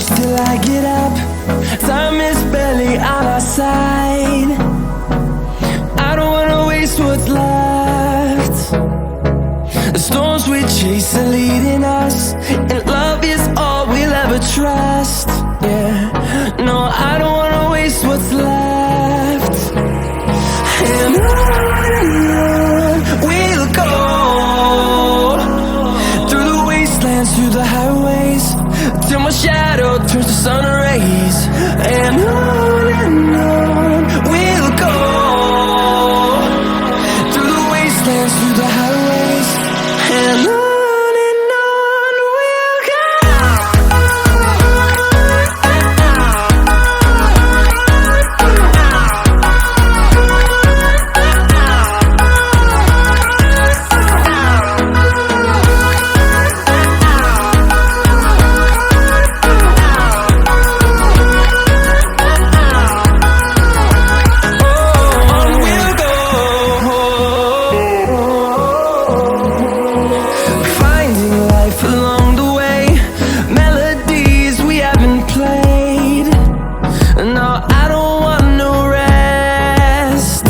close till I get up. Time is barely on our side. I don't wanna waste what's left. The storms we chase are leading us, and love is all we'll ever trust. Yeah, no, I don't wanna waste what's left. And on we'll go, through the wastelands, through the highways, till my shadow turns to sun rays. And on we'll go, through the wastelands, through the highways, and on we'll go. Along the way, melodies we haven't played. No, I don't want no rest.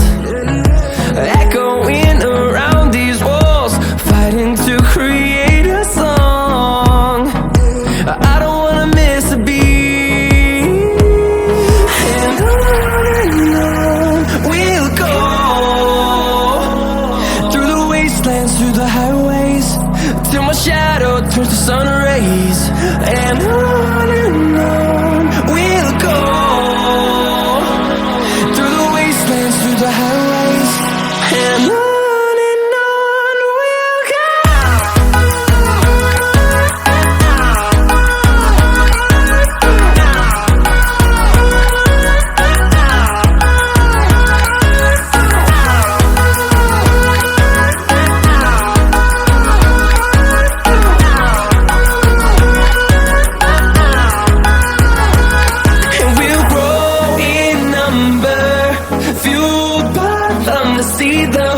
Echoing around these walls, fighting to create a song. I don't wanna miss a beat. And on we'll go, through the wastelands, through the highways, till my shadow turns to sun rays. And on we'll go, through the wastelands, through the highways, and on we'll go. Fueled by them to see the